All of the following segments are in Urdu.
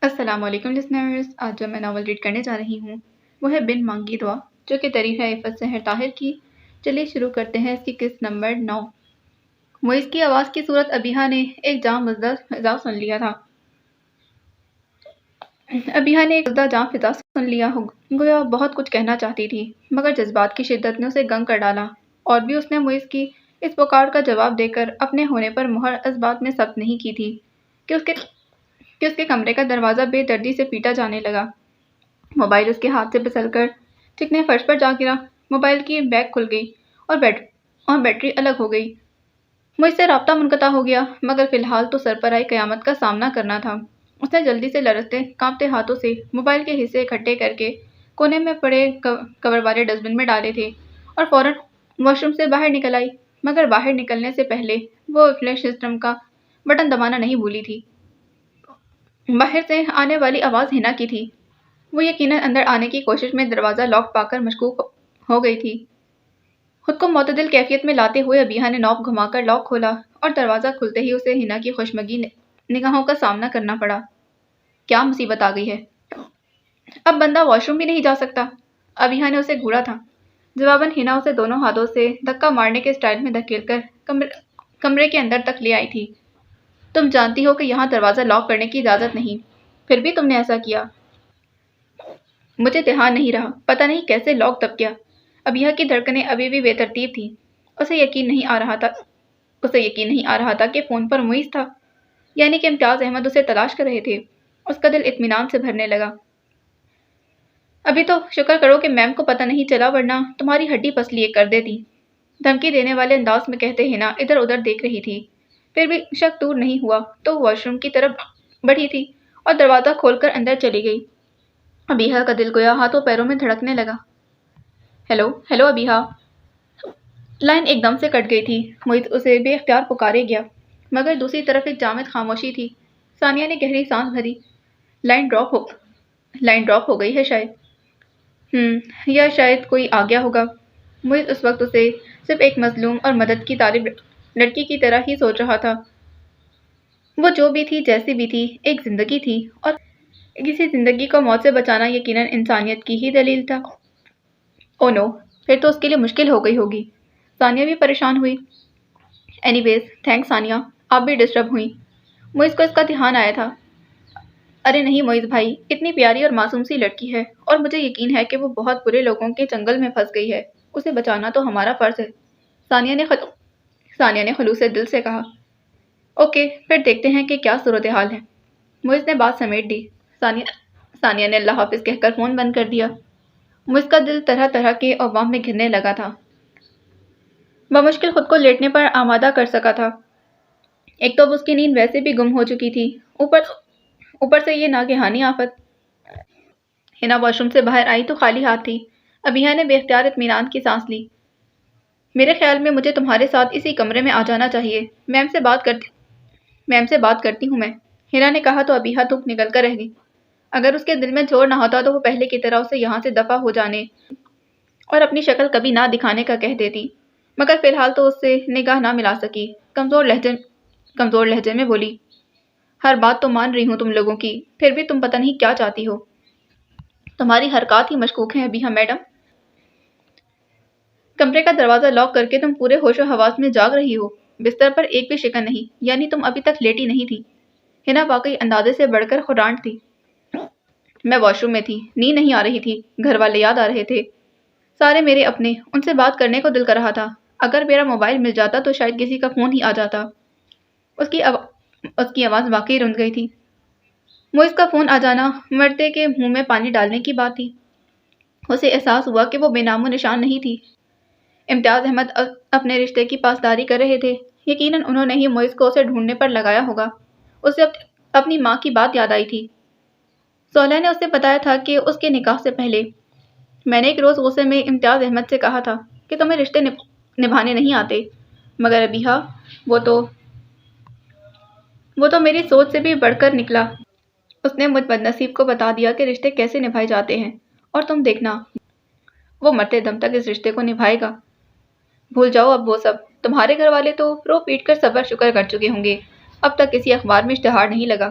السلام علیکم لسنرز، آج جو میں ناول ریڈ کرنے جا رہی ہوں وہ ہے بن مانگی دعا، جو کہ تحریر ہے عفت سحر طاہر کی۔ چلیے شروع کرتے ہیں اس کی قسط نمبر 9۔ معیز کی آواز کی صورت ابیحہ نے ایک جام فضا سن لیا تھا۔ ابیحہ نے ایک جام فضا سن لیا، گویا بہت کچھ کہنا چاہتی تھی، مگر جذبات کی شدت نے اسے گنگ کر ڈالا، اور بھی اس نے معیز کی اس پکار کا جواب دے کر اپنے ہونے پر مہر اس بات میں ثبت نہیں کی تھی کہ اس کے کمرے کا دروازہ بے دردی سے پیٹا جانے لگا۔ موبائل اس کے ہاتھ سے پھسل کر چکنے فرش پر جا گرا۔ موبائل کی بیک کھل گئی اور بیٹری الگ ہو گئی۔ مجھ سے رابطہ منقطع ہو گیا، مگر فی الحال تو سر پر آئی قیامت کا سامنا کرنا تھا۔ اس نے جلدی سے لرزتے کانپتے ہاتھوں سے موبائل کے حصے اکٹھے کر کے کونے میں پڑے کور والے ڈسٹ بن میں ڈالے تھے اور فوراً واش روم سے باہر نکل آئی، مگر باہر نکلنے سے پہلے وہ فلیش سسٹم کا بٹن دبانا نہیں بھولی تھی۔ باہر سے آنے والی آواز ہنا کی تھی۔ وہ یقیناً اندر آنے کی کوشش میں دروازہ لاک پا کر مشکوک ہو گئی تھی۔ خود کو معتدل کیفیت میں لاتے ہوئے ابیحہ نے نوب گھما کر لاک کھولا اور دروازہ کھلتے ہی اسے ہنا کی خوشمگی نگاہوں کا سامنا کرنا پڑا۔ کیا مصیبت آ گئی ہے؟ اب بندہ واش روم بھی نہیں جا سکتا؟ ابیحہ نے اسے گھورا تھا۔ جواباً ہنا اسے دونوں ہاتھوں سے دھکا مارنے کے سٹائل میں دھکیل کر کمرے کے اندر تک لے آئی تھی۔ تم جانتی ہو کہ یہاں دروازہ لاک کرنے کی اجازت نہیں، پھر بھی تم نے ایسا کیا۔ مجھے دھیان نہیں رہا، پتہ نہیں کیسے لاک دب گیا۔ ابیحہ کی دھڑکنیں ابھی بھی بے ترتیب تھیں۔ اسے یقین نہیں آ رہا تھا کہ فون پر معیز تھا، یعنی کہ امتیاز احمد اسے تلاش کر رہے تھے۔ اس کا دل اطمینان سے بھرنے لگا۔ ابھی تو شکر کرو کہ میم کو پتہ نہیں چلا، ورنہ تمہاری ہڈی پسلی ایک کر دیتی، دھمکی دینے والے انداز میں کہتے ہنا ادھر ادھر دیکھ رہی تھی۔ پھر بھی شک دور نہیں ہوا تو واش روم کی طرف بڑھی تھی اور دروازہ کھول کر اندر چلی گئی۔ ابیحہ کا دل گویا ہاتھوں پیروں میں دھڑکنے لگا۔ ہیلو ابیحہ۔ لائن ایک دم سے کٹ گئی تھی۔ معیز اسے بے اختیار پکارے گیا، مگر دوسری طرف ایک جامد خاموشی تھی۔ ثانیہ نے گہری سانس بھری۔ لائن ڈراپ ہو گئی ہے شاید۔ یا شاید کوئی آ گیا ہوگا۔ معیز اس وقت اسے صرف ایک مظلوم اور مدد کی طالب لڑکی کی طرح ہی سوچ رہا تھا۔ وہ جو بھی تھی، جیسی بھی تھی، ایک زندگی تھی، اور کسی زندگی کو موت سے بچانا یقیناً انسانیت کی ہی دلیل تھا۔ او نو، پھر تو اس کے لیے مشکل ہو گئی ہوگی۔ ثانیہ بھی پریشان ہوئی۔ اینی ویز تھینکس ثانیہ، آپ بھی ڈسٹرب ہوئیں۔ معیز کو اس کا دھیان آیا تھا۔ ارے نہیں معیز بھائی، اتنی پیاری اور معصوم سی لڑکی ہے، اور مجھے یقین ہے کہ وہ بہت برے لوگوں کے چنگل میں پھنس گئی ہے۔ اسے بچانا تو ہمارا فرض ہے، ثانیہ نے خلوص دل سے کہا۔ اوکے، پھر دیکھتے ہیں کہ کیا صورتحال ہے۔ معیز نے بات سمیٹ دی۔ ثانیہ نے اللہ حافظ کہہ کر فون بند کر دیا۔ معیز کا دل طرح طرح کے عوام میں گھرنے لگا تھا۔ بمشکل خود کو لیٹنے پر آمادہ کر سکا تھا۔ ایک تو اس کی نیند ویسے بھی گم ہو چکی تھی، اوپر سے یہ ناگہانی آفت۔ ہنا واش روم سے باہر آئی تو خالی ہاتھ تھی۔ ابیحہ نے بے اختیار اطمینان کی سانس لی۔ میرے خیال میں مجھے تمہارے ساتھ اسی کمرے میں آ جانا چاہیے۔ میم سے بات کرتی ہوں میں، ہنا نے کہا تو ابیحہ دھک نکل کر رہ گئی۔ اگر اس کے دل میں زور نہ ہوتا تو وہ پہلے کی طرح اسے یہاں سے دفع ہو جانے اور اپنی شکل کبھی نہ دکھانے کا کہہ دیتی، مگر فی الحال تو اس سے نگاہ نہ ملا سکی۔ کمزور لہجے میں بولی، ہر بات تو مان رہی ہوں تم لوگوں کی، پھر بھی تم پتہ نہیں کیا چاہتی ہو۔ تمہاری حرکات ہی مشکوک ہیں ابیحہ میڈم۔ کمرے کا دروازہ لاک کر کے تم پورے ہوش و حواس میں جاگ رہی ہو، بستر پر ایک بھی شکن نہیں، یعنی تم ابھی تک لیٹی نہیں تھی۔ ہنا واقعی اندازے سے بڑھ کر خرانٹ تھی۔ میں واش روم میں تھی، نیند نہیں آ رہی تھی، گھر والے یاد آ رہے تھے، سارے میرے اپنے، ان سے بات کرنے کو دل کر رہا تھا۔ اگر میرا موبائل مل جاتا تو شاید کسی کا فون ہی آ جاتا۔ اس کی آواز واقعی رند گئی تھی۔ معیز کا فون آ جانا مرتے کے منہ میں پانی ڈالنے کی بات تھی۔ اسے احساس ہوا کہ وہ بے نام و نشان نہیں تھی۔ امتیاز احمد اپنے رشتے کی پاسداری کر رہے تھے۔ یقیناً انہوں نے ہی معیز کو اسے ڈھونڈنے پر لگایا ہوگا۔ اسے اپنی ماں کی بات یاد آئی تھی۔ سولہ نے اسے بتایا تھا کہ اس کے نکاح سے پہلے میں نے ایک روز غصے میں امتیاز احمد سے کہا تھا کہ تمہیں رشتے نبھانے نہیں آتے، مگر ابیحہ وہ تو میری سوچ سے بھی بڑھ کر نکلا۔ اس نے مجھ بدنصیب کو بتا دیا کہ رشتے کیسے نبھائے جاتے ہیں، اور تم دیکھنا وہ مرتے دم تک اس رشتے کو نبھائے گا۔ بھول جاؤ اب وہ سب، تمہارے گھر والے تو رو پیٹ کر صبر شکر کر چکے ہوں گے، اب تک کسی اخبار میں اشتہار نہیں لگا۔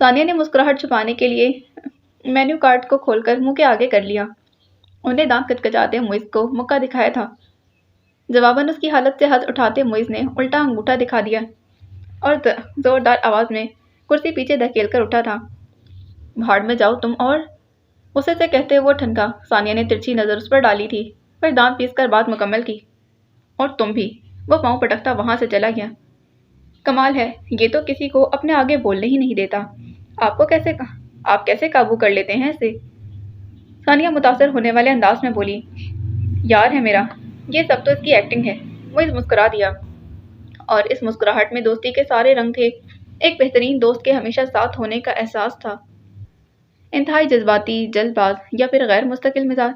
ثانیہ نے مسکراہٹ چھپانے کے لیے مینیو کارڈ کو کھول کر منہ کے آگے کر لیا. انہیں دانت کچکچاتے معیز کو مکہ دکھایا تھا. جواباً اس کی حالت سے ہنس اٹھاتے معیز نے الٹا انگوٹھا دکھا دیا اور زوردار آواز میں کرسی پیچھے دھکیل کر اٹھا تھا. بھاڑ میں جاؤ تم. اور غصے سے کہتے وہ ٹھنکا. ثانیہ نے ترچھی نظر اس پر ڈالی تھی پھر دانت پیس کر بات مکمل کی. اور تم بھی. وہ پاؤں پٹکتا وہاں سے چلا گیا. کمال ہے، یہ تو کسی کو اپنے آگے بولنے ہی نہیں دیتا. آپ کیسے قابو کر لیتے ہیں اسے؟ ثانیہ متاثر ہونے والے انداز میں بولی. یار ہے میرا، یہ سب تو اس کی ایکٹنگ ہے. وہ مسکرا دیا اور اس مسکراہٹ میں دوستی کے سارے رنگ تھے. ایک بہترین دوست کے ہمیشہ ساتھ ہونے کا احساس تھا. انتہائی جذباتی، جلد باز یا پھر غیر مستقل مزاج.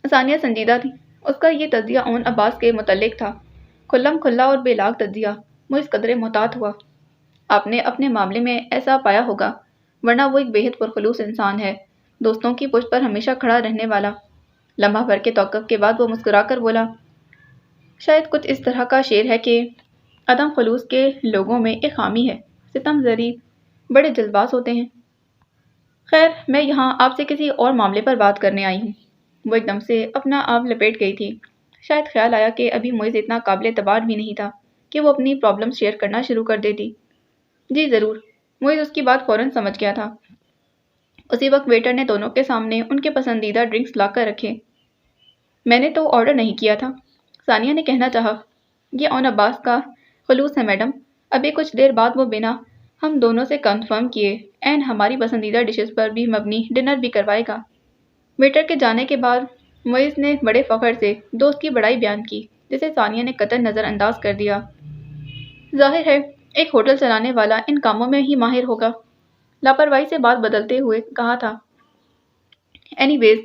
ثانیہ سنجیدہ تھی. اس کا یہ تجزیہ اون عباس کے متعلق تھا. کھلم کھلا اور بے لاگ تجزیہ. وہ اس قدرے محتاط ہوا. آپ نے اپنے معاملے میں ایسا پایا ہوگا، ورنہ وہ ایک بےحد پرخلوص انسان ہے، دوستوں کی پشت پر ہمیشہ کھڑا رہنے والا. لمحہ بھر کے توقف کے بعد وہ مسکرا کر بولا. شاید کچھ اس طرح کا شعر ہے کہ عدم خلوص کے لوگوں میں ایک خامی ہے، ستم ذریع، بڑے جلد باز ہوتے ہیں. خیر، میں یہاں آپ سے کسی اور معاملے پر بات کرنے آئی ہوں. وہ ایک دم سے اپنا آپ لپیٹ گئی تھی. شاید خیال آیا کہ ابھی معیز اتنا قابل اعتبار بھی نہیں تھا کہ وہ اپنی پرابلم شیئر کرنا شروع کر دیتی. جی ضرور. معیز اس کی بات فوراً سمجھ گیا تھا. اسی وقت ویٹر نے دونوں کے سامنے ان کے پسندیدہ ڈرنکس لا کر رکھے. میں نے تو آرڈر نہیں کیا تھا. ثانیہ نے کہنا چاہا. یہ اون عباس کا خلوص ہے میڈم. ابھی کچھ دیر بعد وہ بنا ہم دونوں سے کنفرم کیے اینڈ ہماری پسندیدہ ڈشز پر بھی مبنی ڈنر بھی کروائے گا. ویٹر کے جانے کے بعد معیز نے بڑے فخر سے دوست کی بڑائی بیان کی، جسے ثانیہ نے قطعاً نظر انداز کر دیا. ظاہر ہے ایک ہوٹل چلانے والا ان کاموں میں ہی ماہر ہوگا. لاپرواہی سے بات بدلتے ہوئے کہا تھا. اینی ویز،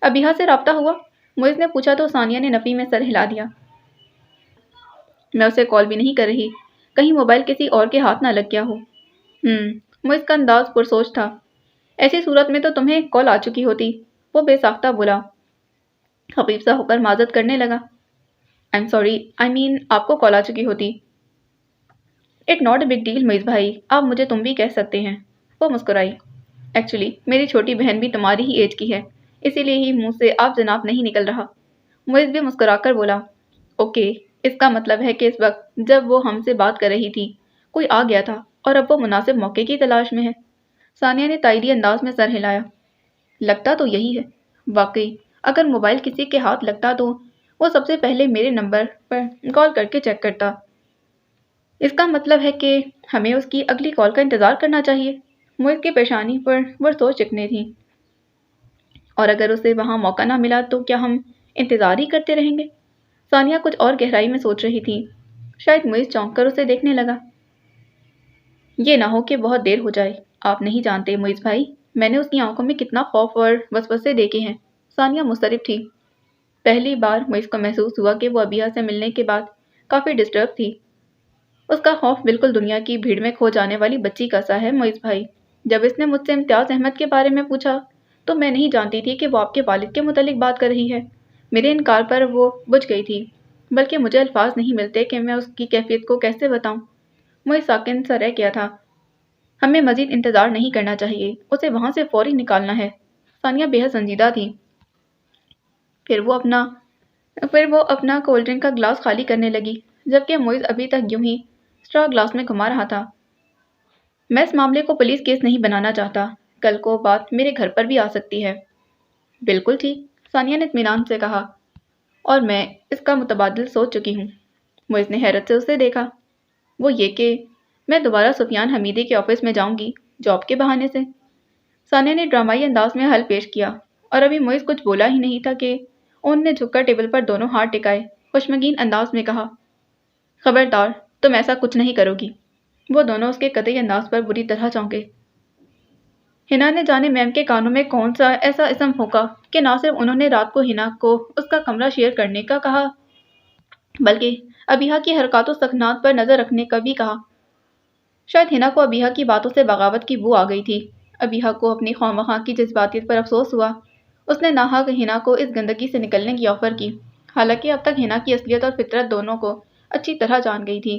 ابیہا سے رابطہ ہوا؟ معیز نے پوچھا تو ثانیہ نے نفی میں سر ہلا دیا. میں اسے کال بھی نہیں کر رہی، کہیں موبائل کسی اور کے ہاتھ نہ لگ گیا ہو. معیز کا انداز پرسوچ تھا. ایسی صورت میں تو تمہیں کال آ چکی ہوتی. وہ بے ساختہ بولا. خفیف سا ہو کر معذرت کرنے لگا. آئی ایم سوری، آپ کو کال آ چکی ہوتی. It not a big deal Moiz بھائی، آپ مجھے تم بھی کہہ سکتے ہیں. وہ مسکرائی. ایکچولی میری چھوٹی بہن بھی تمہاری ہی ایج کی ہے، اسی لیے ہی منہ سے آپ جناب نہیں نکل رہا. معیز بھی مسکرا کر بولا. اوکے، اس کا مطلب ہے کہ اس وقت جب وہ ہم سے بات کر رہی تھی کوئی آ گیا تھا اور اب وہ مناسب موقع کی تلاش میں ہے. ثانیہ نے تائیدی انداز میں سر ہلایا. لگتا تو یہی ہے. واقعی اگر موبائل کسی کے ہاتھ لگتا تو وہ سب سے پہلے میرے نمبر پر کال کر کے چیک کرتا. اس کا مطلب ہے کہ ہمیں اس کی اگلی کال کا انتظار کرنا چاہیے. معیز کی پیشانی پر ورسوس چکنے تھیں. اور اگر اسے وہاں موقع نہ ملا تو کیا ہم انتظار ہی کرتے رہیں گے؟ ثانیہ کچھ اور گہرائی میں سوچ رہی تھی. شاید معیز چونک کر اسے دیکھنے لگا. یہ نہ ہو کہ بہت دیر ہو جائے. آپ نہیں جانتے معیز بھائی، میں نے اس کی آنکھوں میں کتنا خوف اور وسوسے دیکھے ہیں. ثانیہ مضطرب تھی. پہلی بار معیز کو محسوس ہوا کہ وہ ابیہا سے ملنے کے بعد کافی ڈسٹرب تھی. اس کا خوف بالکل دنیا کی بھیڑ میں کھو جانے والی بچی کا سا ہے. معیز بھائی، جب اس نے مجھ سے امتیاز احمد کے بارے میں پوچھا تو میں نہیں جانتی تھی کہ وہ آپ کے والد کے متعلق بات کر رہی ہے. میرے انکار پر وہ بجھ گئی تھی، بلکہ مجھے الفاظ نہیں ملتے کہ میں اس کی کیفیت کو کیسے بتاؤں. معیز ساکن سا رہ گیا تھا. ہمیں مزید انتظار نہیں کرنا چاہیے، اسے وہاں سے فوری نکالنا ہے. ثانیہ بے حد سنجیدہ تھی. پھر وہ اپنا کولڈ ڈرنک کا گلاس خالی کرنے لگی، جبکہ معیز ابھی تک یوں ہی اسٹرا گلاس میں گھما رہا تھا. میں اس معاملے کو پولیس کیس نہیں بنانا چاہتا. کل کو بات میرے گھر پر بھی آ سکتی ہے. بالکل ٹھیک، ثانیہ نے اطمینان سے کہا. اور میں اس کا متبادل سوچ چکی ہوں. معیز نے حیرت سے اسے دیکھا. وہ یہ کہ میں دوبارہ سفیان حمیدی کے آفس میں جاؤں گی، جاب کے بہانے سے. ثانیہ نے ڈرامائی انداز میں حل پیش کیا اور ابھی معیز کچھ بولا ہی نہیں تھا کہ اون نے جھک کر ٹیبل پر دونوں ہاتھ ٹکائے خشمگین انداز میں کہا. خبردار، تم ایسا کچھ نہیں کرو گی. وہ دونوں اس کے قطعی انداز پر بری طرح چونکے. ہنا نے جانے میم کے کانوں میں کون سا ایسا اسم پھونکا کہ نہ صرف انہوں نے رات کو ہنا کو اس کا کمرہ شیئر کرنے کا کہا، بلکہ ابیہا کی حرکات و سکنات پر نظر رکھنے کا بھی کہا. شاید ہنا کو ابیہا کی باتوں سے بغاوت کی بو آ گئی تھی. ابیہا کو اپنی خواہ کی جذباتیت پر افسوس ہوا. اس نے ناحق ہنا کو اس گندگی سے نکلنے کی آفر کی، حالانکہ اب تک ہنا کی اصلیت اور فطرت دونوں کو اچھی طرح جان گئی تھی.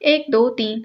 1 2 3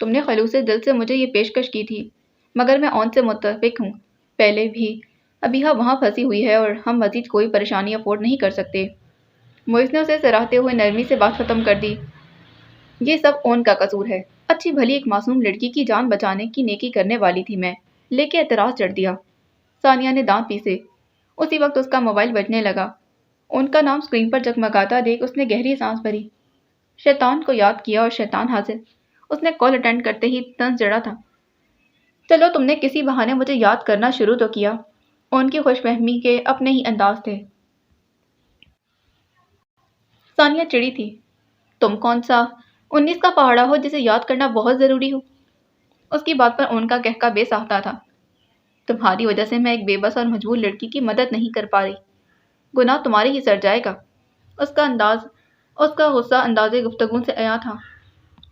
تم نے خلوص دل سے مجھے یہ پیشکش کی تھی، مگر میں اون سے متفق ہوں۔ پہلے بھی ابیہا وہاں پھنسی ہوئی ہے اور ہم مزید کوئی پریشانی افورڈ نہیں کر سکتے۔ موئز نے اسے سراہتے ہوئے نرمی سے بات ختم کر دی۔ یہ سب اون کا قصور ہے۔ اچھی بھلی ایک معصوم لڑکی کی جان بچانے کی نیکی کرنے والی تھی میں، لے کے اعتراض جڑ دیا۔ ثانیہ نے دانت پیسے۔ اسی وقت اس کا موبائل بجنے لگا۔ ان کا نام اسکرین پر جگمگاتا دیکھ اس نے گہری سانس بھری۔ شیطان کو یاد کیا اور شیطان حاضر۔ اس نے کال اٹینڈ کرتے ہی طنز جڑا تھا۔ چلو تم نے کسی بہانے مجھے یاد کرنا شروع تو کیا۔ ان کی خوش فہمی کے اپنے ہی انداز تھے۔ ثانیہ چڑی تھی۔ تم کون سا 19 کا پہاڑا ہو جسے یاد کرنا بہت ضروری ہو؟ اس کی بات پر ان کا کہکا بے ساختہ تھا۔ تمہاری وجہ سے میں ایک بے بس اور مجبور لڑکی کی مدد نہیں کر پا رہی۔ گناہ تمہارے ہی سر جائے گا۔ اس کا غصہ انداز گفتگو سے عیاں تھا،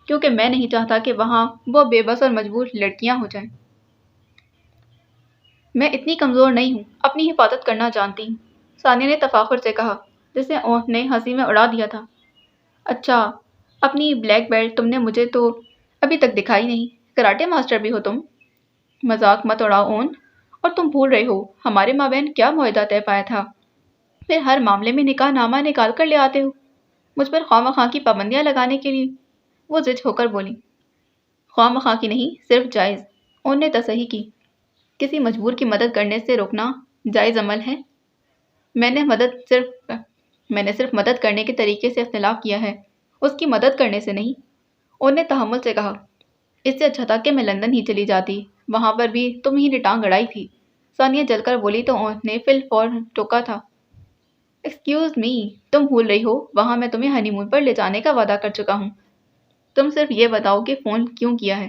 کیونکہ میں نہیں چاہتا کہ وہاں وہ بے بس اور مجبور لڑکیاں ہو جائیں۔ میں اتنی کمزور نہیں ہوں، اپنی حفاظت کرنا جانتی ہوں، ثانیہ نے تفاخر سے کہا، جسے اون نے ہنسی میں اڑا دیا تھا۔ اچھا، اپنی بلیک بیلٹ تم نے مجھے تو ابھی تک دکھائی نہیں۔ کراٹے ماسٹر بھی ہو تم؟ مذاق مت اڑاؤ اون، اور تم بھول رہے ہو ہمارے مابین کیا معاہدہ طے پایا تھا؟ پھر ہر معاملے میں نکاح نامہ نکال کر لے آتے ہو مجھ پر خواہ مخواہ کی پابندیاں لگانے کے لیے۔ وہ ضد ہو کر بولی۔ خواہ مخواہ کی نہیں، صرف جائز، اون نے تصحیح کی۔ کسی مجبور کی مدد کرنے سے روکنا جائز عمل ہے؟ میں نے صرف مدد کرنے کے طریقے سے اختلاف کیا ہے، اس کی مدد کرنے سے نہیں، اون نے تحمل سے کہا۔ اس سے اچھا تھا کہ میں لندن ہی چلی جاتی، وہاں پر بھی تم ہی نے ٹانگ اڑائی تھی۔ ثانیہ جل کر بولی تو اون نے فی الفور ٹوکا تھا۔ ایکسکیوز می، تم بھول رہی ہو وہاں میں تمہیں ہنی مون پر لے جانے کا وعدہ کر چکا ہوں۔ تم صرف یہ بتاؤ کہ فون کیوں کیا ہے؟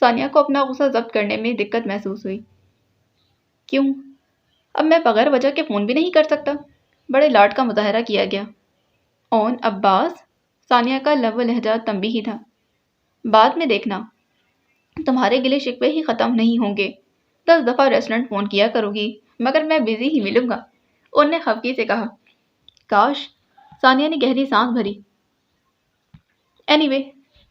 ثانیہ کو اپنا غصہ ضبط کرنے میں دقت محسوس ہوئی۔ کیوں؟ اب میں بغیر وجہ کے فون بھی نہیں کر سکتا؟ بڑے لاڈ کا مظاہرہ کیا گیا۔ اون عباس، ثانیہ کا لب و لہجہ تنبیہی تھا۔ بعد میں دیکھنا، تمہارے گلے شکوے ہی ختم نہیں ہوں گے۔ 10 دفعہ ریسٹورنٹ فون کیا کرو گی، مگر میں بزی ہی ملوں گا، اون نے خفگی سے کہا۔ کاش، ثانیہ نے گہری سانس بھری۔ اینی وے،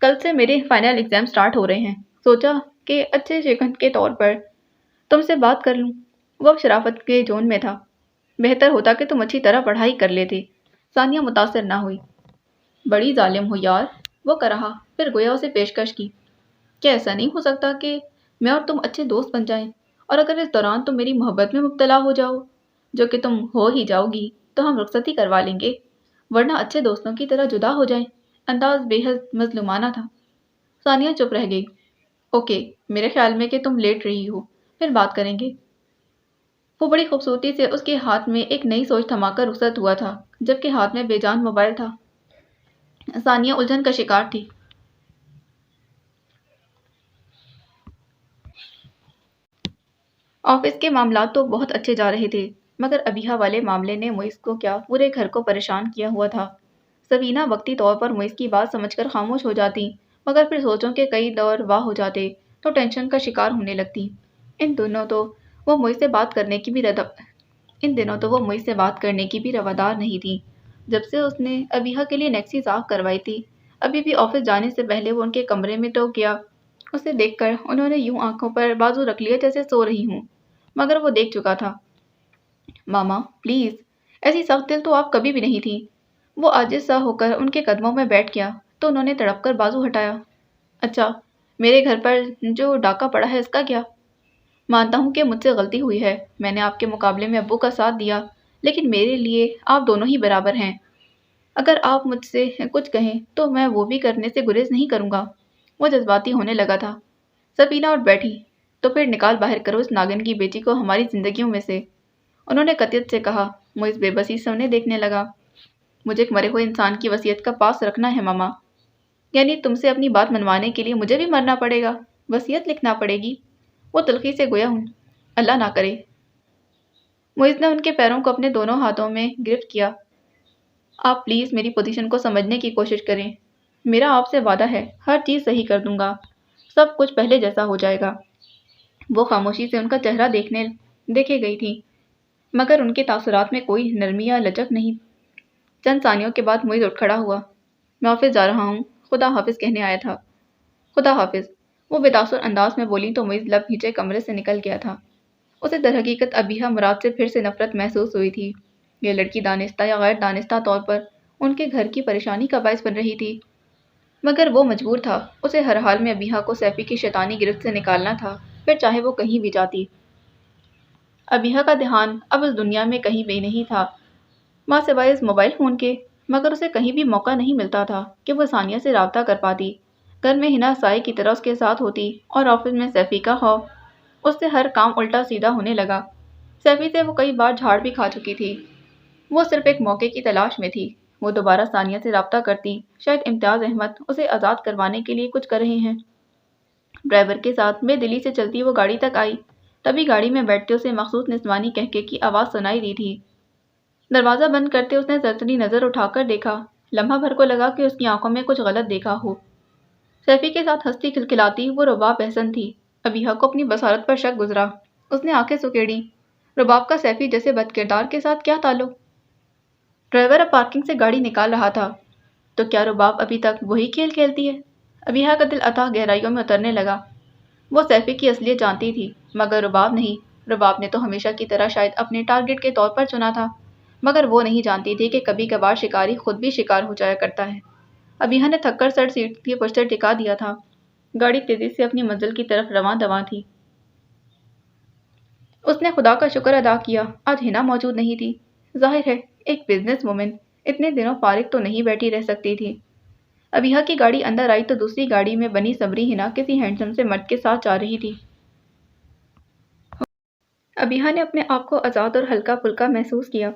کل سے میرے فائنل ایگزام سٹارٹ ہو رہے ہیں، سوچا کہ اچھے شیخن کے طور پر تم سے بات کر لوں۔ وہ اب شرافت کے جون میں تھا۔ بہتر ہوتا کہ تم اچھی طرح پڑھائی کر لیتے۔ ثانیہ متاثر نہ ہوئی۔ بڑی ظالم ہو یار، وہ کہا، پھر گویا اسے پیشکش کی۔ کیا ایسا نہیں ہو سکتا کہ میں اور تم اچھے دوست بن جائیں، اور اگر اس دوران تم میری محبت میں مبتلا ہو جاؤ، جو کہ تم ہو ہی جاؤ گی، تو ہم رخصتی کروا لیں گے، ورنہ اچھے دوستوں کی طرح جدا ہو جائیں۔ انداز بے حد مظلومانہ تھا۔ ثانیہ چپ رہ گئی۔ اوکے، میرے خیال میں کہ تم لیٹ رہی ہو، پھر بات کریں گے۔ وہ بڑی خوبصورتی سے اس کے ہاتھ میں ایک نئی سوچ تھما کر رخصت ہوا تھا، جبکہ ہاتھ میں بے جان موبائل تھا۔ ثانیہ الجھن کا شکار تھی۔ آفس کے معاملات تو بہت اچھے جا رہے تھے، مگر ابیہا والے معاملے نے موئز کو کیا پورے گھر کو پریشان کیا ہوا تھا۔ سبینہ وقتی طور پر موئز کی بات سمجھ کر خاموش ہو جاتی، مگر پھر سوچوں کے کئی دور واہ ہو جاتے تو ٹینشن کا شکار ہونے لگتی۔ ان دنوں تو وہ موئز سے بات کرنے کی بھی روادار نہیں تھی۔ جب سے اس نے ابیہا کے لیے نیکسی صاف کروائی تھی، ابھی بھی آفس جانے سے پہلے وہ ان کے کمرے میں تو گیا۔ اسے دیکھ کر انہوں نے یوں آنکھوں پر بازو رکھ لیا جیسے سو رہی ہوں، مگر وہ دیکھ چکا تھا۔ ماما پلیز، ایسی سخت دل تو آپ کبھی بھی نہیں تھی۔ وہ عاجز سا ہو کر ان کے قدموں میں بیٹھ گیا تو انہوں نے تڑپ کر بازو ہٹایا۔ اچھا، میرے گھر پر جو ڈاکہ پڑا ہے اس کا کیا؟ مانتا ہوں کہ مجھ سے غلطی ہوئی ہے، میں نے آپ کے مقابلے میں ابو کا ساتھ دیا، لیکن میرے لیے آپ دونوں ہی برابر ہیں۔ اگر آپ مجھ سے کچھ کہیں تو میں وہ بھی کرنے سے گریز نہیں کروں گا۔ وہ جذباتی ہونے لگا تھا۔ سبینہ اٹھ بیٹھی۔ تو پھر نکال باہر کرو اس ناگن کی بیٹی کو ہماری زندگیوں میں سے، انہوں نے قطعیت سے کہا۔ موئز بے بسی سے انہیں دیکھنے لگا۔ مجھے ایک مرے ہوئے انسان کی وصیت کا پاس رکھنا ہے ماما، یعنی تم سے اپنی بات منوانے کے لیے مجھے بھی مرنا پڑے گا، وصیت لکھنا پڑے گی؟ وہ تلخی سے گویا ہوں، اللہ نہ کرے۔ موئز نے ان کے پیروں کو اپنے دونوں ہاتھوں میں گرفت کیا۔ آپ پلیز میری پوزیشن کو سمجھنے کی کوشش کریں۔ میرا آپ سے وعدہ ہے، ہر چیز صحیح کر دوں گا، سب کچھ پہلے جیسا ہو جائے گا۔ وہ خاموشی سے ان کا چہرہ دیکھے گئی تھی، مگر ان کے تاثرات میں کوئی نرمی یا لچک نہیں۔ چند ثانیوں کے بعد موئز اٹھ کھڑا ہوا۔ میں آفس جا رہا ہوں، خدا حافظ کہنے آیا تھا۔ خدا حافظ، وہ بے تاثر انداز میں بولی تو معیز لب کھینچے کمرے سے نکل گیا تھا۔ اسے در حقیقت ابیحہ مراد سے پھر سے نفرت محسوس ہوئی تھی۔ یہ لڑکی دانستہ یا غیر دانستہ طور پر ان کے گھر کی پریشانی کا باعث بن رہی تھی، مگر وہ مجبور تھا، اسے ہر حال میں ابیحہ کو سیفی کی شیطانی گرفت سے نکالنا تھا، پھر چاہے وہ کہیں بھی جاتی۔ ابیحہ کا دھیان اب اس دنیا میں کہیں بھی نہیں تھا ماں سوائے اس موبائل فون کے، مگر اسے کہیں بھی موقع نہیں ملتا تھا کہ وہ ثانیہ سے رابطہ کر پاتی۔ گھر میں ہنا سائے کی طرح اس کے ساتھ ہوتی اور آفس میں سیفی کا خوف، اس سے ہر کام الٹا سیدھا ہونے لگا۔ سیفی سے وہ کئی بار جھاڑ بھی کھا چکی تھی۔ وہ صرف ایک موقع کی تلاش میں تھی۔ وہ دوبارہ ثانیہ سے رابطہ کرتی، شاید امتیاز احمد اسے آزاد کروانے کے لیے کچھ کر رہے ہیں۔ ڈرائیور کے ساتھ بے دلی سے چلتی وہ گاڑی تک آئی، تبھی گاڑی میں بیٹھتے اسے مخصوص نسوانی کہکے کی آواز سنائی دی تھی۔ دروازہ بند کرتے اس نے سرسری نظر اٹھا کر دیکھا، لمحہ بھر کو لگا کہ اس کی آنکھوں میں کچھ غلط دیکھا ہو۔ سیفی کے ساتھ ہنستی کھلکھلاتی وہ رباب احسن تھی۔ ابیحہ کو اپنی بصارت پر شک گزرا، اس نے آنکھیں سکیڑی۔ رباب کا سیفی جیسے بد کردار کے ساتھ کیا تعلق؟ ڈرائیور اب پارکنگ سے گاڑی نکال رہا تھا، تو کیا رباب ابھی تک وہی کھیل کھیلتی ہے؟ ابیحہ کا دل اتھاہ گہرائیوں میں اترنے لگا۔ وہ سیفی کی اصلیت جانتی تھی، مگر رباب نہیں۔ رباب نے تو ہمیشہ کی طرح شاید اپنے ٹارگٹ کے طور پر چنا تھا، مگر وہ نہیں جانتی تھی کہ کبھی کبھار شکاری خود بھی شکار ہو جایا کرتا ہے۔ ابیحہ نے تھک کر سر سیٹ کی پشت ٹکا دیا تھا۔ گاڑی تیزی سے اپنی منزل کی طرف رواں دواں تھی۔ اس نے خدا کا شکر ادا کیا آج ہنا موجود نہیں تھی۔ ظاہر ہے ایک بزنس وومن اتنے دنوں فارغ تو نہیں بیٹھی رہ سکتی تھی۔ ابیحہ کی گاڑی اندر آئی تو دوسری گاڑی میں بنی صبری ہنا کسی ہینڈسم سے مرد کے ساتھ جا رہی تھی۔ ابیحہ نے اپنے آپ کو آزاد اور ہلکا پھلکا محسوس کیا۔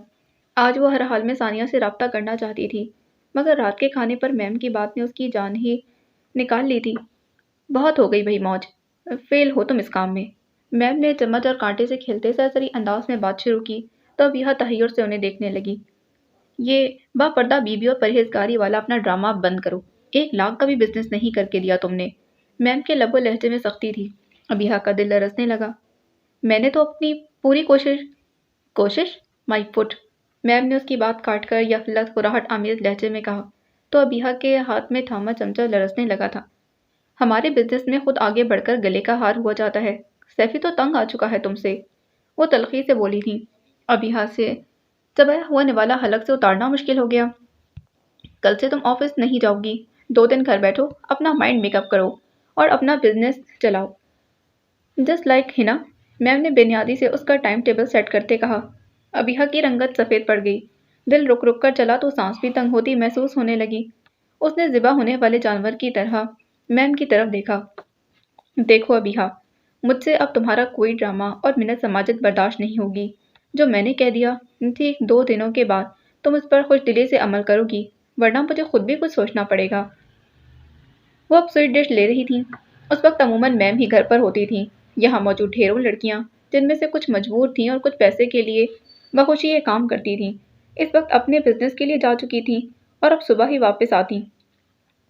آج وہ ہر حال میں ثانیہ سے رابطہ کرنا چاہتی تھی، مگر رات کے کھانے پر میم کی بات نے اس کی جان ہی نکال لی تھی۔ بہت ہو گئی بھئی موج، فیل ہو تم اس کام میں۔ میم نے چمچ اور کانٹے سے کھیلتے سرسری انداز میں بات شروع کی تو ابیحہ تحیر سے انہیں دیکھنے لگی۔ یہ با پردہ بیوی اور پرہیزگاری والا اپنا ڈرامہ بند کرو، 1 لاکھ کا بھی بزنس نہیں کر کے دیا تم نے۔ میم کے لب و لہجے میں سختی تھی۔ ابیحہ کا دل لرزنے لگا۔ میں نے تو اپنی پوری کوشش مائی فٹ، میم نے اس کی بات کاٹ کر یا لذکراہٹ آمیز لہجے میں کہا تو ابیحہ کے ہاتھ میں تھاما چمچہ لرزنے لگا تھا۔ ہمارے بزنس میں خود آگے بڑھ کر گلے کا ہار ہوا جاتا ہے۔ سیفی تو تنگ آ چکا ہے تم سے، وہ تلخی سے بولی تھی۔ ابیحہ سے چبایا ہوا نوالا حلق سے اتارنا مشکل ہو گیا۔ کل سے تم آفس نہیں جاؤ گی، 2 دن گھر بیٹھو، اپنا مائنڈ میک اپ کرو اور اپنا بزنس چلاؤ۔ جسٹ لائک ہنا، میم نے بنیادی سے اس کا ٹائم ٹیبل سیٹ کرتے کہا۔ ابیحہ کی رنگت سفید پڑ گئی، دل رک رک کر چلا تو سانس بھی تنگ ہوتی محسوس ہونے لگی۔ اس نے ذبح ہونے والے جانور کی طرح میم کی طرف دیکھا۔ دیکھو ابیحہ، مجھ سے اب تمہارا کوئی ڈرامہ اور منت سماجت برداشت نہیں ہوگی۔ جو میں نے کہہ دیا ٹھیک 2 دنوں کے بعد تم اس پر خوش دلی سے عمل کرو گی، ورنہ مجھے خود بھی کچھ سوچنا پڑے گا۔ وہ اب سویٹ ڈش لے رہی تھیں۔ اس وقت عموماً میم ہی گھر پر ہوتی تھیں۔ یہاں موجود ڈھیروں لڑکیاں، جن میں سے کچھ مجبور تھیں اور کچھ پیسے کے لیے بخوشی یہ کام کرتی تھیں، اس وقت اپنے بزنس کے لیے جا چکی تھیں اور اب صبح ہی واپس آتیں۔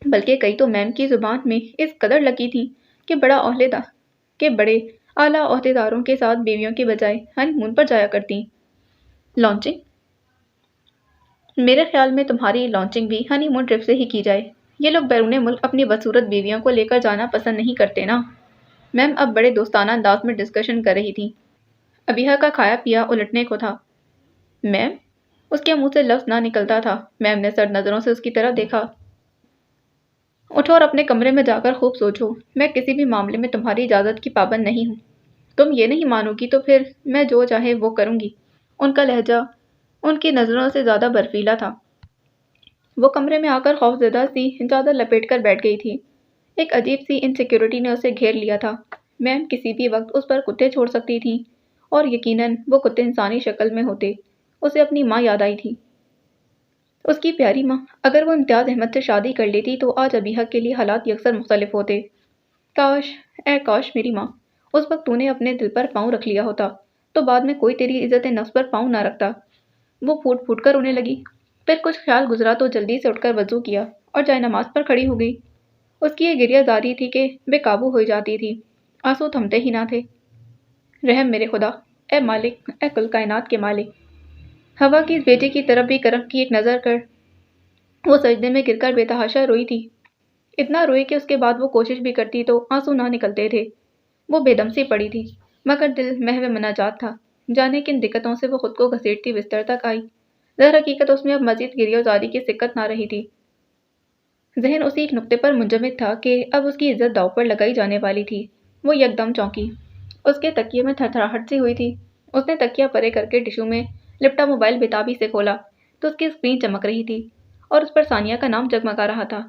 بلکہ کئی تو میم کی زبان میں اس قدر لگی تھیں کہ بڑے اعلیٰ عہدیداروں کے ساتھ بیویوں کے بجائے ہنی مون پر جایا کرتیں۔ لانچنگ؟ میرے خیال میں تمہاری لانچنگ بھی ہنی مون ٹرپ سے ہی کی جائے۔ یہ لوگ بیرون ملک اپنی بدصورت بیویوں کو لے کر جانا پسند نہیں کرتے نا۔ میم اب بڑے دوستانہ انداز میں ڈسکشن کر رہی تھیں۔ ابیحہ کا کھایا پیا الٹنے کو تھا۔ میم؟ اس کے منہ سے لفظ نہ نکلتا تھا۔ میم نے سرد نظروں سے اس کی طرف دیکھا۔ اٹھو اور اپنے کمرے میں جا کر خوب سوچو، میں کسی بھی معاملے میں تمہاری اجازت کی پابند نہیں ہوں۔ تم یہ نہیں مانو گی تو پھر میں جو چاہے وہ کروں گی۔ ان کا لہجہ ان کی نظروں سے زیادہ برفیلا تھا۔ وہ کمرے میں آ کر خوفزدہ سی چادر لپیٹ کر بیٹھ گئی تھی۔ ایک عجیب سی انسیکیورٹی نے اسے گھیر لیا تھا۔ میم کسی بھی وقت اس پر کتے چھوڑ سکتی تھیں، اور یقیناً وہ کتے انسانی شکل میں ہوتے۔ اسے اپنی ماں یاد آئی تھی، اس کی پیاری ماں۔ اگر وہ امتیاز احمد سے شادی کر لیتی تو آج ابیحہ کے لیے حالات یکسر مختلف ہوتے۔ کاش، اے کاش میری ماں، اس وقت تو نے اپنے دل پر پاؤں رکھ لیا ہوتا تو بعد میں کوئی تیری عزت نفس پر پاؤں نہ رکھتا۔ وہ پھوٹ پھوٹ کر رونے لگی، پھر کچھ خیال گزرا تو جلدی سے اٹھ کر وضو کیا اور جائے نماز پر کھڑی ہو گئی۔ اس کی یہ گریہ زاری تھی کہ بے قابو ہو جاتی تھی، آنسو تھمتے ہی نہ تھے۔ رحم میرے خدا، اے مالک، اے کل کائنات کے مالک۔ ہوا کی اس بیٹے کی طرف بھی کرم کی ایک نظر کر وہ سجدے میں گر کر بے تحاشا روئی تھی۔ اتنا روئی کہ اس کے بعد وہ کوشش بھی کرتی تو آنسو نہ نکلتے تھے۔ وہ بے دم سی پڑی تھی، مگر دل محو مناجات تھا۔ جانے کن دقتوں سے وہ خود کو گھسیٹتی بستر تک آئی۔ در حقیقت اس میں اب مزید گریہ زاری کی سکت نہ رہی تھی۔ ذہن اسی ایک نقطے پر منجمد تھا کہ اب اس کی عزت داؤ پر لگائی جانے والی تھی۔ وہ یکدم چونکی۔ اس کے تکیے میں تھرتھراہٹ سی ہوئی تھی۔ اس نے تکیہ پرے کر کے ٹشو میں لپٹا موبائل بےتابی سے کھولا تو اس کی اسکرین چمک رہی تھی اور اس پر ثانیہ کا نام جگمگا رہا تھا۔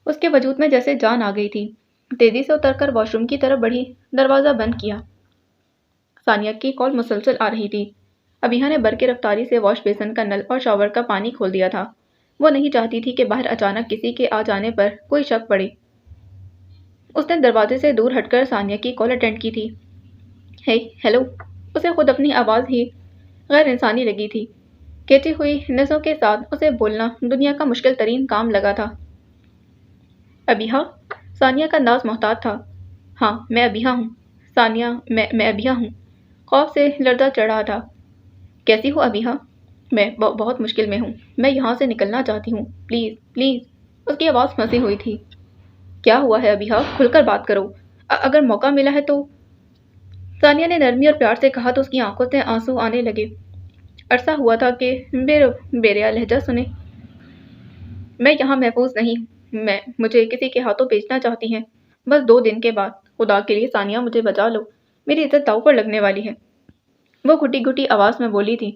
اس کے وجود میں جیسے جان آ گئی تھی۔ تیزی سے اتر کر واش روم کی طرف بڑھی، دروازہ بند کیا۔ ثانیہ کی کال مسلسل آ رہی تھی۔ ابیہا نے برقی رفتاری سے واش بیسن کا نل اور شاور کا پانی کھول دیا تھا۔ وہ نہیں چاہتی تھی کہ باہر اچانک کسی کے آ جانے پر کوئی شک پڑے۔ اس نے دروازے سے دور ہٹ کر ثانیہ کی کال اٹینڈ کی تھی۔ ہے، ہیلو۔ اسے خود اپنی آواز ہی غیر انسانی لگی تھی۔ کھینچی ہوئی نسوں کے ساتھ اسے بولنا دنیا کا مشکل ترین کام لگا تھا۔ ابیہا؟ ثانیہ کا انداز محتاط تھا۔ ہاں، میں ابیہا ہوں۔ ثانیہ، میں ابیہا ہوں۔ خوف سے لرزہ چڑھ رہا تھا۔ کیسی ہو ابیہا؟ میں بہت مشکل میں ہوں۔ میں یہاں سے نکلنا چاہتی ہوں۔ Please, please. اس کی آواز پھنسی ہوئی تھی۔ کیا ہوا ہے ابیہا؟ کھل کر بات کرو۔ اگر موقع ملا ہے تو۔ ثانیہ نے نرمی اور پیار سے کہا تو اس کی آنکھوں سے آنسو آنے لگے۔ عرصہ ہوا تھا کہ بیریا لہجہ سنے۔ میں یہاں محفوظ نہیں ہوں۔ مجھے کسی کے ہاتھوں بیچنا چاہتی ہیں۔ بس 2 دن کے بعد۔ خدا کے لیے ثانیہ مجھے بچا لو۔ میری عزت داؤ پر لگنے والی ہے۔ وہ گھٹی گھٹی آواز میں بولی تھی۔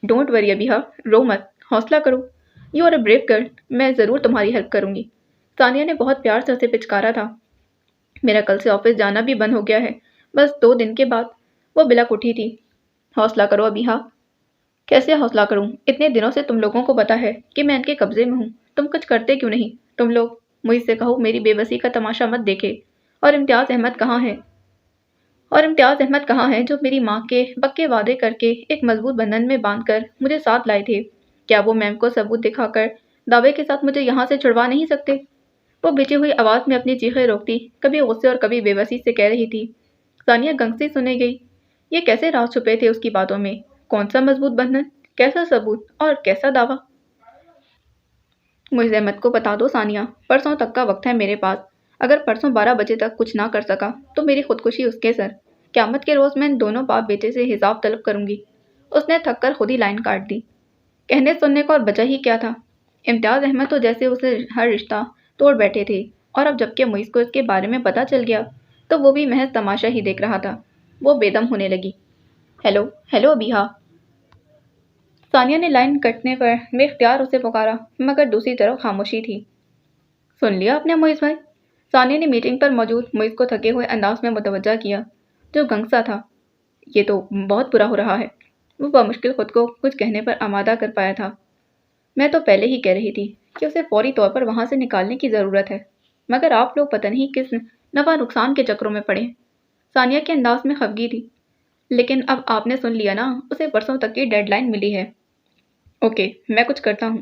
ڈونٹ وری ابیہا، رو مت، حوصلہ کرو۔ You are a brave girl, میں ضرور تمہاری ہیلپ کروں گی۔ ثانیہ نے بہت پیار سے اسے پچکارا تھا۔ میرا کل سے آفس جانا بھی بند ہو گیا ہے، بس 2 دن کے بعد۔ وہ بلک اٹھی تھی۔ حوصلہ کرو ابیہا۔ کیسے حوصلہ کروں؟ اتنے دنوں سے تم لوگوں کو پتا ہے کہ میں ان کے قبضے میں ہوں۔ تم کچھ کرتے کیوں نہیں؟ تم لوگ مجھ سے کہو میری بے بسی کا تماشا مت دیکھے۔ اور امتیاز احمد کہاں ہے جو میری ماں کے پکے وعدے کر کے ایک مضبوط بندھن میں باندھ کر مجھے ساتھ لائے تھے؟ کیا وہ میم کو ثبوت دکھا کر دعوے کے ساتھ مجھے یہاں سے چھڑوا نہیں سکتے؟ وہ بچی ہوئی آواز میں اپنی چیخیں روکتی، کبھی غصے اور کبھی بے بسی سے کہہ رہی تھی۔ ثانیہ گنگسی سنے گئی۔ یہ کیسے راز چھپے تھے اس کی باتوں میں؟ کون سا مضبوط بندھن؟ کیسا ثبوت؟ اور کیسا دعویٰ؟ مجھ احمد کو بتا دو ثانیہ، پرسوں تک کا وقت ہے میرے پاس۔ اگر پرسوں 12 بجے تک کچھ نہ کر سکا تو میری خودکشی اس کے سر۔ قیامت کے روز میں ان دونوں باپ بیٹے سے حساب طلب کروں گی۔ اس نے تھک کر خود ہی لائن کاٹ دی۔ کہنے سننے کو اور بچا ہی کیا تھا؟ امتیاز احمد تو جیسے اسے ہر رشتہ توڑ بیٹھے تھے، اور اب جب کہ معیز کو اس کے بارے میں پتہ چل گیا تو وہ بھی محض تماشا ہی دیکھ رہا تھا۔ وہ بے دم ہونے لگی۔ ہیلو ابیہا۔ ثانیہ نے لائن کٹنے پر بے اختیار اسے پکارا، مگر دوسری طرف خاموشی تھی۔ سن لیا آپ نے معیز بھائی؟ ثانیہ نے میٹنگ پر موجود معیز کو تھکے ہوئے انداز میں متوجہ کیا، جو گنگسا تھا۔ یہ تو بہت برا ہو رہا ہے۔ وہ بمشکل خود کو کچھ کہنے پر آمادہ کر پایا تھا۔ میں تو پہلے ہی کہہ رہی تھی کہ اسے فوری طور پر وہاں سے نکالنے کی ضرورت ہے، مگر آپ لوگ پتہ نہیں کس نفع نقصان کے چکروں میں پڑے۔ ثانیہ کے انداز میں خفگی تھی۔ لیکن اب آپ نے سن لیا نا، اسے پرسوں تک کی ڈیڈ لائن ملی ہے۔ اوکے، میں کچھ کرتا ہوں۔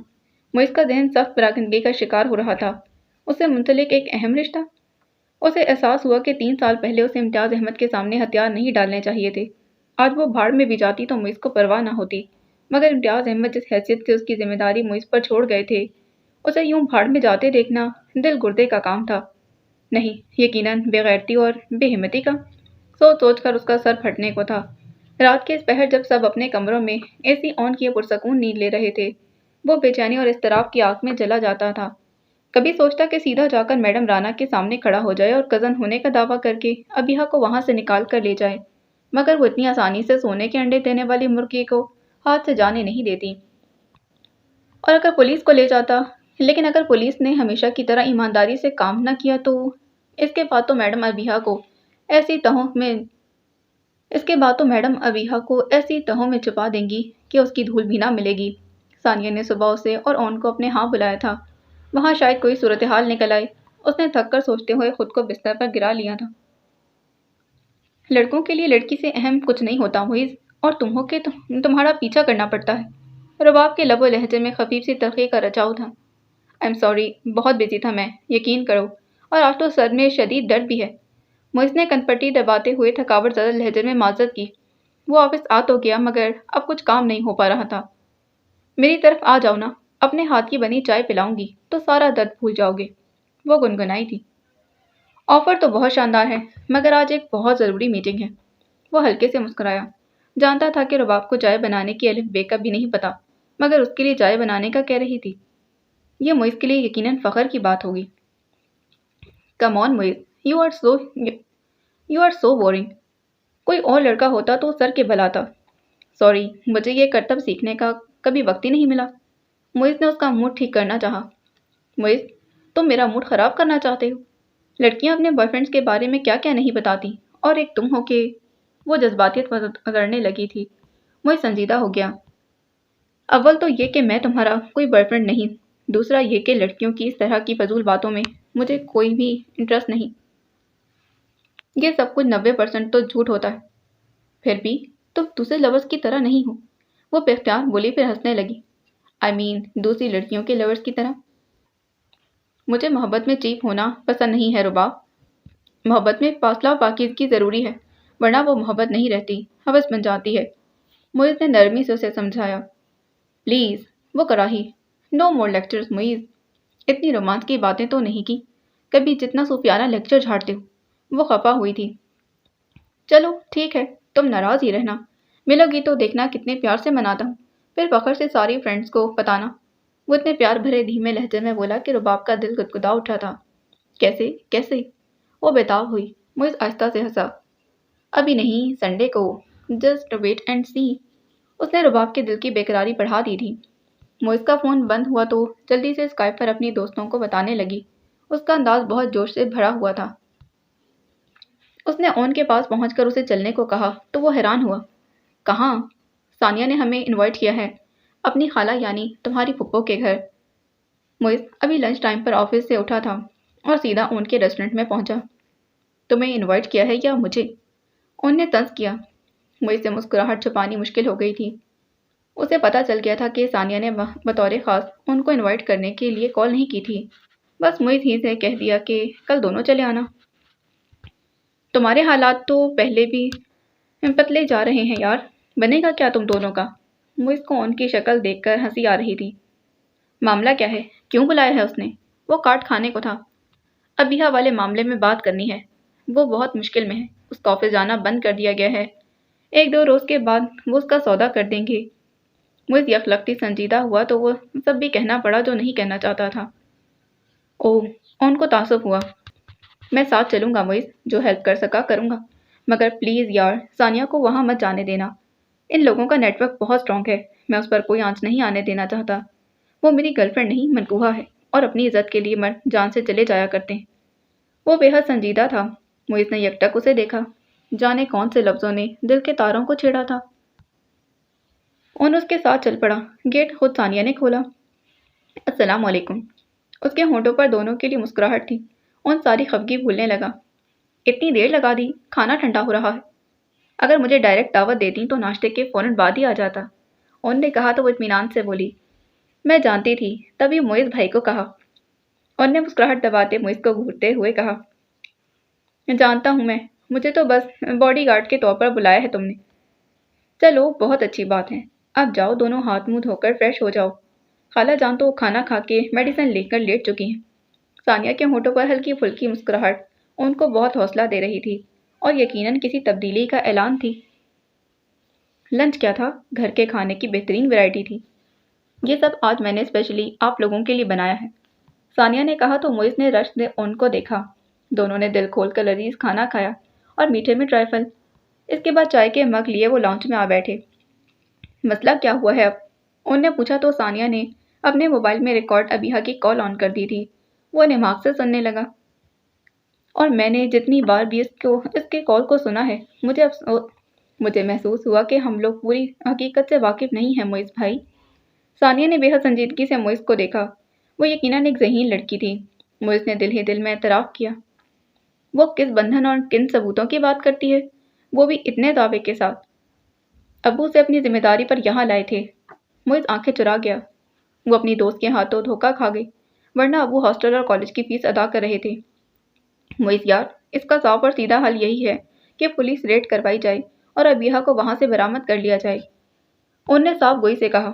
معیز کا ذہن سخت پراکنندگی کا شکار ہو رہا تھا۔ اس سے منسلک ایک اہم رشتہ؟ اسے احساس ہوا کہ 3 سال پہلے اسے امتیاز احمد کے سامنے ہتھیار نہیں ڈالنے چاہیے تھے۔ آج وہ بھاڑ میں بھی جاتی تو معیز کو پرواہ نہ ہوتی، مگر امتیاز احمد جس حیثیت سے اس کی ذمہ داری معیز پر چھوڑ گئے تھے، اسے یوں بھاڑ میں جاتے دیکھنا دل گردے کا کام تھا۔ نہیں، یقیناً بے غیرتی اور بے ہمتی کا۔ سوچ کر اس کا سر پھٹنے کو تھا۔ رات کے اس پہر جب سب اپنے کمروں میں اے سی آن کیے پرسکون نیند لے رہے تھے، وہ بے چینی اور اضطراب کی آگ میں جلا جاتا تھا۔ کبھی سوچتا کہ سیدھا جا کر میڈم رانا کے سامنے کھڑا ہو جائے اور کزن ہونے کا دعویٰ کر کے ابیہا کو وہاں سے نکال کر لے جائے، مگر وہ اتنی آسانی سے سونے کے انڈے دینے والی مرغی کو ہاتھ سے جانے نہیں دیتی۔ اور اگر پولیس کو لے جاتا، لیکن اگر پولیس نے ہمیشہ کی طرح ایمانداری سے کام نہ کیا تو اس کے بعد تو میڈم ابیہا کو ایسی تہوں میں چھپا دیں گی کہ اس کی دھول بھی نہ ملے گی۔ ثانیہ نے صبح اسے اور اون کو اپنے ہاں بلایا تھا، وہاں شاید کوئی صورتحال نکل آئے۔ اس نے تھک کر سوچتے ہوئے خود کو بستر پر گرا لیا تھا۔ لڑکوں کے لیے لڑکی سے اہم کچھ نہیں ہوتا معیز، اور تم ہو کہ تمہارا پیچھا کرنا پڑتا ہے۔ رباب کے لب و لہجے میں خفیف سی تلخی کا رچاؤ تھا۔ آئی ایم سوری، بہت بزی تھا میں، یقین کرو، اور آج تو سر میں شدید درد بھی ہے۔ معیز نے کنپٹی دباتے ہوئے تھکاوٹ زدہ لہجے میں معذرت کی۔ وہ آفس آ تو گیا، مگر اب کچھ کام نہیں ہو پا رہا تھا۔ میری طرف آ جاؤ نا، اپنے ہاتھ کی بنی چائے پلاؤں گی تو سارا درد بھول جاؤ گے، وہ گنگنائی تھی۔ آفر تو بہت شاندار ہے، مگر آج ایک بہت ضروری میٹنگ ہے۔ وہ ہلکے سے مسکرایا۔ جانتا تھا کہ رباب کو چائے بنانے کی الف بے کا بھی نہیں پتا، مگر اس کے لیے چائے بنانے کا کہہ رہی تھی۔ یہ معیز کے لیے یقیناً فخر کی بات ہوگی۔ Come on Moiz, you are so boring. کوئی اور لڑکا ہوتا تو سر کے بل آتا۔ سوری، مجھے یہ کرتب سیکھنے کا کبھی وقت ہی نہیں ملا۔ معیز نے اس کا موڈ ٹھیک کرنا چاہا۔ معیز، تم میرا موڈ خراب کرنا چاہتے ہو؟ لڑکیاں اپنے بوائے فرینڈس کے بارے میں کیا کیا نہیں بتاتی، اور ایک تم ہو کہ… وہ جذباتیت اترنے لگی تھی۔ معیز سنجیدہ ہو گیا۔ اول تو یہ کہ میں تمہارا کوئی بوائے فرینڈ نہیں، دوسرا یہ کہ لڑکیوں کی اس طرح کی فضول باتوں میں مجھے کوئی بھی انٹرسٹ نہیں۔ یہ سب کچھ 90% تو جھوٹ ہوتا ہے۔ پھر بھی تم دوسرے لورز کی طرح نہیں ہو، وہ بے اختیار بولی، پھر ہنسنے لگی۔ دوسری لڑکیوں کے لورز کی طرح۔ مجھے محبت میں چیپ ہونا پسند نہیں ہے رباب۔ محبت میں فاصلہ و پاکیزگی ضروری ہے، ورنہ وہ محبت نہیں رہتی، ہوس بن جاتی ہے۔ معیز نے نرمی سے اسے سمجھایا۔ پلیز، وہ کراہی۔ نو مور لیکچرز معیز۔ اتنی رومانس کی باتیں تو نہیں کی کبھی جتنا صوفیانہ لیکچر جھاڑتے ہو۔ وہ خفا ہوئی تھی۔ چلو ٹھیک ہے، تم ناراض ہی رہنا، ملو گی تو دیکھنا کتنے پیار سے مناتا ہوں، پھر فخر سے ساری فرینڈس کو بتانا۔ وہ اتنے پیار بھرے دھیمے لہجے میں بولا کہ رباب کا دل گدگدا اٹھا تھا۔ کیسے کیسے؟ وہ بےتاب ہوئی۔ معیز آہستہ سے ہنسا۔ ابھی نہیں، سنڈے کو، جسٹ ویٹ اینڈ سی۔ اس نے رباب کے دل کی بےقراری بڑھا دی تھی۔ معیز کا فون بند ہوا تو جلدی سے اسکائپ پر اپنی دوستوں کو بتانے لگی۔ اس کا انداز بہت جوش سے بھرا ہوا تھا۔ اس نے اون کے پاس پہنچ کر اسے چلنے کو کہا تو وہ حیران ہوا۔ کہاں؟ ثانیہ نے ہمیں انوائٹ کیا ہے، اپنی خالہ یعنی تمہاری پھپھو کے گھر۔ معیز ابھی لنچ ٹائم پر آفس سے اٹھا تھا اور سیدھا اون کے ریسٹورنٹ میں پہنچا۔ تمہیں انوائٹ کیا ہے یا مجھے؟ اون نے طنز کیا۔ معیز سے مسکراہٹ چھپانی مشکل ہو گئی تھی۔ اسے پتہ چل گیا تھا کہ ثانیہ نے بطور خاص ان کو انوائٹ کرنے کے لیے کال نہیں کی تھی، بس معیز ہی سے کہہ دیا کہ کل دونوں چلے آنا۔ تمہارے حالات تو پہلے بھی پتلے جا رہے ہیں یار، بنے گا کیا تم دونوں کا؟ معیز کو ان کی شکل دیکھ کر ہنسی آ رہی تھی۔ معاملہ کیا ہے؟ کیوں بلایا ہے اس نے؟ وہ کاٹ کھانے کو تھا۔ ابیہا والے معاملے میں بات کرنی ہے، وہ بہت مشکل میں ہے، اس کا آفس جانا بند کر دیا گیا ہے، 1-2 روز کے بعد وہ اس کا سودا کر دیں گے۔ معیز یکلختی سنجیدہ ہوا تو وہ سب بھی کہنا پڑا جو نہیں کہنا چاہتا تھا۔ اوہ، ان کو تعصب ہوا۔ میں ساتھ چلوں گا معیز، جو ہیلپ کر سکا کروں گا، مگر پلیز یار ثانیہ کو وہاں مت جانے دینا۔ ان لوگوں کا نیٹ ورک بہت اسٹرانگ ہے، میں اس پر کوئی آنچ نہیں آنے دینا چاہتا۔ وہ میری گرل فرینڈ نہیں منقوہا ہے، اور اپنی عزت کے لیے مرد جان سے چلے جایا کرتے ہیں۔ وہ بے حد سنجیدہ تھا۔ معیز نے یکٹک اسے دیکھا، جانے کون سے لفظوں نے دل کے تاروں کو چھیڑا تھا۔ ان اس کے ساتھ چل پڑا۔ گیٹ خود ثانیہ نے کھولا۔ السلام علیکم۔ اس کے ہونٹوں پر دونوں کے لیے مسکراہٹ تھی۔ ان ساری خفگی بھولنے لگا۔ اتنی دیر لگا دی، کھانا ٹھنڈا ہو رہا ہے۔ اگر مجھے ڈائریکٹ دعوت دیتی تو ناشتے کے فوراً بعد ہی آ جاتا، ان نے کہا تو وہ اطمینان سے بولی۔ میں جانتی تھی، تبھی معیز بھائی کو کہا۔ ان نے مسکراہٹ دباتے معیز کو گھورتے ہوئے کہا۔ جانتا ہوں میں، مجھے تو بس باڈی گارڈ کے طور پر بلایا ہے تم نے۔ چلو بہت اچھی بات ہے، اب جاؤ دونوں ہاتھ منہ دھو کر فریش ہو جاؤ۔ خالہ جان تو کھانا کھا کے میڈیسن لے کر لیٹ چکی ہیں۔ ثانیہ کے ہونٹوں پر ہلکی پھلکی مسکراہٹ ان کو بہت حوصلہ دے رہی تھی، اور یقیناً کسی تبدیلی کا اعلان تھی۔ لنچ کیا تھا؟ گھر کے کھانے کی بہترین ویرائٹی تھی۔ یہ سب آج میں نے اسپیشلی آپ لوگوں کے لیے بنایا ہے، ثانیہ نے کہا تو معیز نے رشک سے ان کو دیکھا۔ دونوں نے دل کھول کر لذیذ کھانا کھایا اور میٹھے میں ٹرائفل۔ اس کے بعد چائے کے مگ لیے وہ لاؤنج میں آ بیٹھے۔ مسئلہ کیا ہوا ہے اب؟ ان نے پوچھا تو ثانیہ نے اپنے موبائل میں ریکارڈ ابیہا کی کال آن کر دی تھی۔ وہ نماغ سے سننے لگا۔ اور میں نے جتنی بار بھی اس کے کال کو سنا ہے، مجھے محسوس ہوا کہ ہم لوگ پوری حقیقت سے واقف نہیں ہیں معیز بھائی۔ ثانیہ نے بے حد سنجیدگی سے معیز کو دیکھا۔ وہ یقیناً ایک ذہین لڑکی تھی۔ معیز نے دل ہی دل میں اعتراف کیا۔ وہ کس بندھن اور کن ثبوتوں کی بات کرتی ہے، وہ بھی اتنے دعوے کے ساتھ؟ ابو سے اپنی ذمہ داری پر یہاں لائے تھے۔ معیز آنکھیں چرا گیا۔ وہ اپنی دوست کے ہاتھوں دھوکہ کھا گئی، ورنہ ابو ہاسٹل اور کالج کی فیس ادا کر رہے تھے۔ معیز یار، اس کا صاف اور سیدھا حل یہی ہے کہ پولیس ریڈ کروائی جائے اور ابیہا کو وہاں سے برآمد کر لیا جائے، ان نے صاف گوئی سے کہا۔